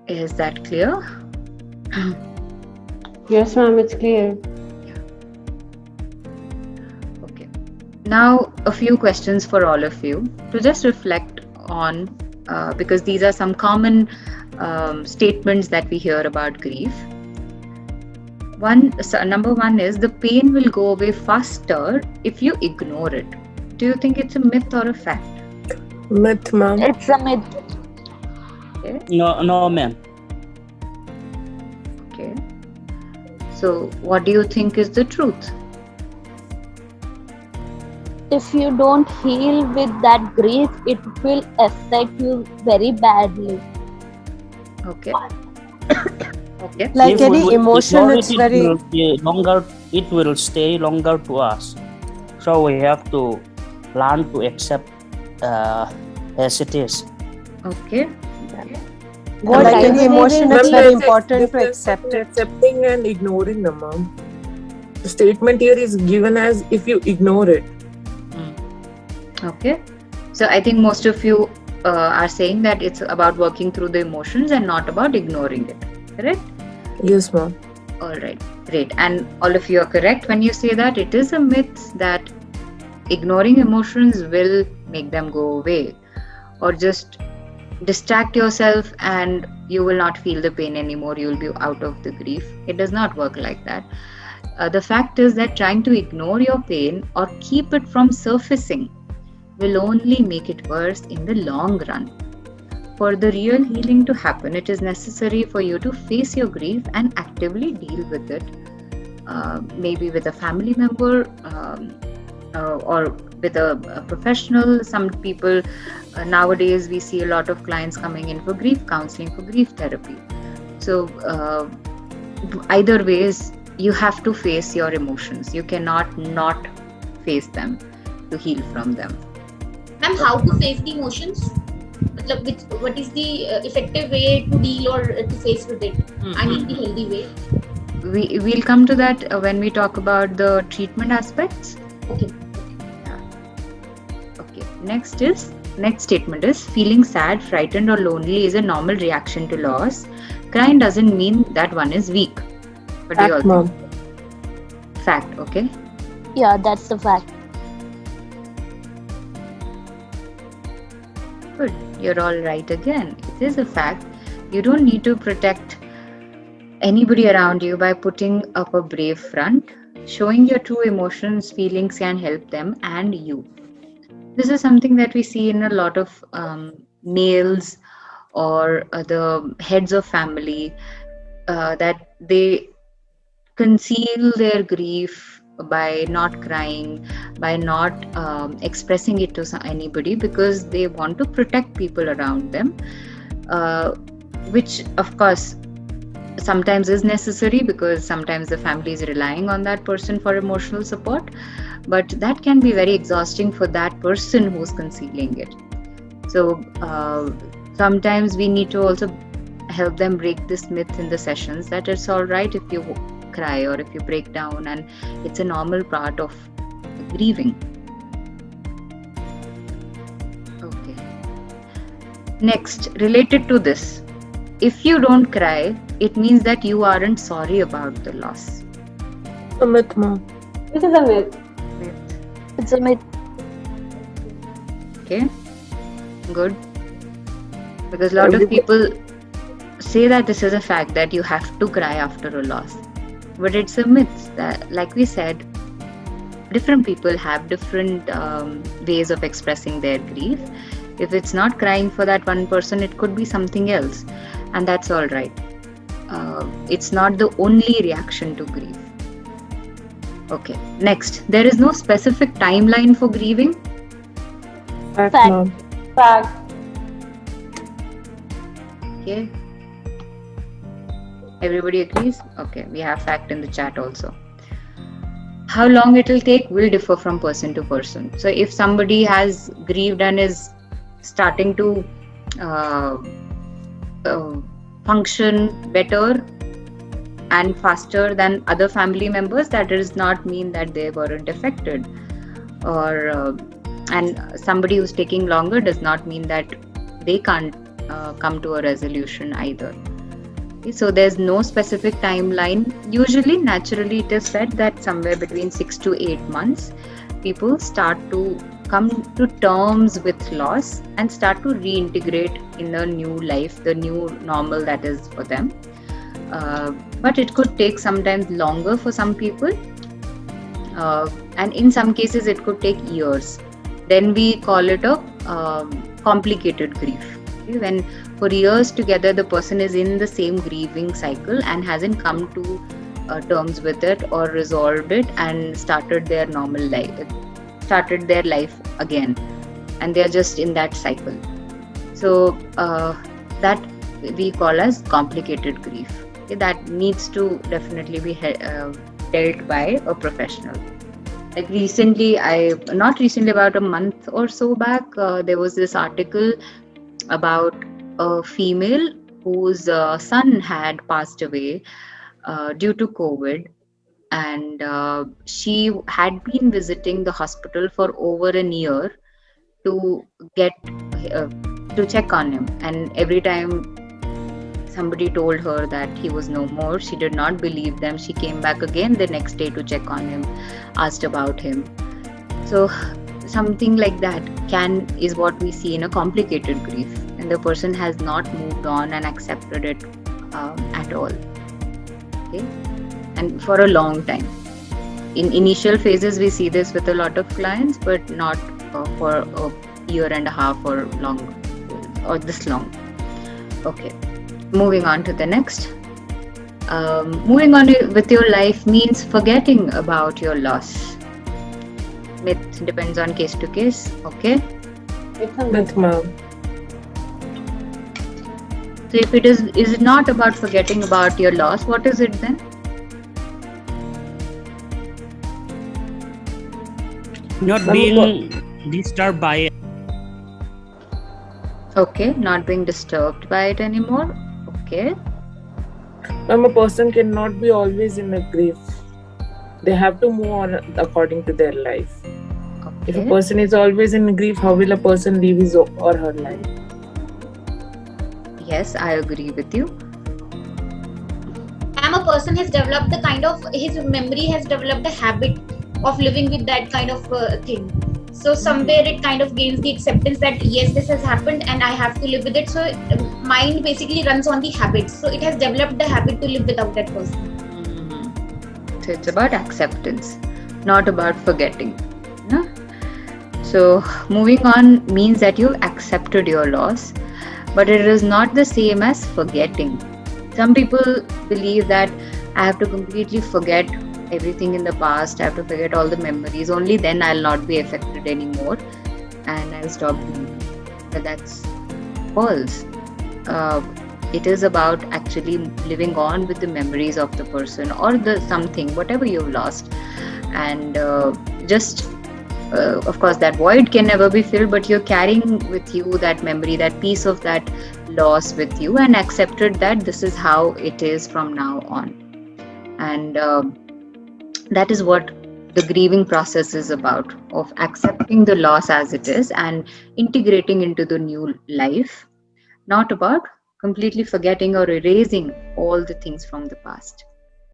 Is that clear? Yes, ma'am, it's clear. Okay. Now, a few questions for all of you to just reflect on, because these are some common statements that we hear about grief. Number one is the pain will go away faster if you ignore it. Do you think it's a myth or a fact? Myth, ma'am. It's a myth. Okay. No, ma'am. Okay. So, what do you think is the truth? If you don't heal with that grief, it will affect you very badly. Okay. Okay. Like If any we emotion, ignore it's it, very. will be longer. It will stay longer to us. So we have to learn to accept as it is. Okay. Like I any believe emotion, is it's Ma'am, very the there's a important to difference accept between it. accepting and ignoring them, ma'am. The statement here is given as if you ignore it. Okay. So I think most of you are saying that it's about working through the emotions and not about ignoring it. Correct? Yes, ma'am. All right. Great. And all of you are correct when you say that it is a myth that ignoring emotions will make them go away, or just distract yourself and you will not feel the pain anymore. You will be out of the grief. It does not work like that. The fact is that trying to ignore your pain or keep it from surfacing will only make it worse in the long run. For the real healing to happen, it is necessary for you to face your grief and actively deal with it. Maybe with a family member, or with a professional. Some people, nowadays, we see a lot of clients coming in for grief counseling, for grief therapy. So, either ways, you have to face your emotions. You cannot not face them to heal from them. Ma'am, how to face the emotions? What is the effective way to deal or to face with it? I mean, the healthy way. We'll come to that when we talk about the treatment aspects. Okay. Okay. Next statement is feeling sad, frightened, or lonely is a normal reaction to loss. Crying doesn't mean that one is weak. What do you all Fact, ma'am. think? Fact. Okay. Yeah, that's the fact. Good. You're all right again. It is a fact. You don't need to protect anybody around you by putting up a brave front. Showing your true emotions, feelings can help them and you. This is something that we see in a lot of males or the heads of family, that they conceal their grief by not crying, by not expressing it to anybody, because they want to protect people around them, uh, which of course sometimes is necessary, because sometimes the family is relying on that person for emotional support, but that can be very exhausting for that person who's concealing it. So sometimes we need to also help them break this myth in the sessions, that it's all right if you cry or if you break down, and it's a normal part of grieving. Okay. Next, related to this, if you don't cry, it means that you aren't sorry about the loss. A myth, ma'am. This is a myth. Myth. It's a myth. Okay, good. Because a lot of people say that this is a fact, that you have to cry after a loss, but it's a myth. That, like we said, different people have different ways of expressing their grief. If it's not crying for that one person, it could be something else, and that's all right. It's not the only reaction to grief. Okay, next, there is no specific timeline for grieving. Fact, Fact. ma'am. Fact. Okay, everybody agrees? Okay, we have fact in the chat also. How long it will take will differ from person to person. So if somebody has grieved and is starting to uh, function better and faster than other family members, that does not mean that they weren't affected. Or and somebody who's taking longer does not mean that they can't come to a resolution either. Okay, so there's no specific timeline. Usually, naturally, it is said that somewhere between 6 to 8 months, people start to come to terms with loss and start to reintegrate in the new life, the new normal that is for them. But it could take sometimes longer for some people, and in some cases, it could take years. Then we call it a complicated grief. Okay, when for years together the person is in the same grieving cycle and hasn't come to terms with it or resolved it and started their normal life, started their life again, and they're just in that cycle. So that we call as complicated grief. Okay, that needs to definitely be dealt by a professional. Like recently, not recently, about a month or so back, there was this article about a female whose son had passed away due to COVID, and she had been visiting the hospital for over a year to get uh, to check on him, and every time somebody told her that he was no more, she did not believe them. She came back again the next day to check on him, asked about him. So something like that is what we see in a complicated grief, and the person has not moved on and accepted it at all. Okay, and for a long time. In initial phases, we see this with a lot of clients, but not for a year and a half or long, or this long. Okay, moving on to the next. Moving on with your life means forgetting about your loss. It depends on case to case. Okay, It's a myth. Myth, ma'am. so if it is it not about forgetting about your loss, what is it then? Not being disturbed by it. Okay, not being disturbed by it anymore. Okay, Ma'am, a person cannot be always in a grief. They have to move on according to their life. If a okay, person is always in grief, how will a person live his or her life? yes, I agree with you. And a person has developed the kind of, his memory has developed a habit of living with that kind of thing. So somewhere it kind of gains the acceptance that yes, this has happened and I have to live with it. So mind basically runs on the habits. So it has developed the habit to live without that person. So it's about acceptance, not about forgetting. No? So moving on means that you accepted your loss, but it is not the same as forgetting. Some people believe that I have to completely forget everything in the past, I have to forget all the memories, only then I'll not be affected anymore and I'll stop grieving. But that's false. It is about actually living on with the memories of the person or the something, whatever you've lost, and just of course that void can never be filled, but you're carrying with you that memory, that piece of that loss with you, and accepted that this is how it is from now on. And that is what the grieving process is about, of accepting the loss as it is and integrating into the new life, not about completely forgetting or erasing all the things from the past.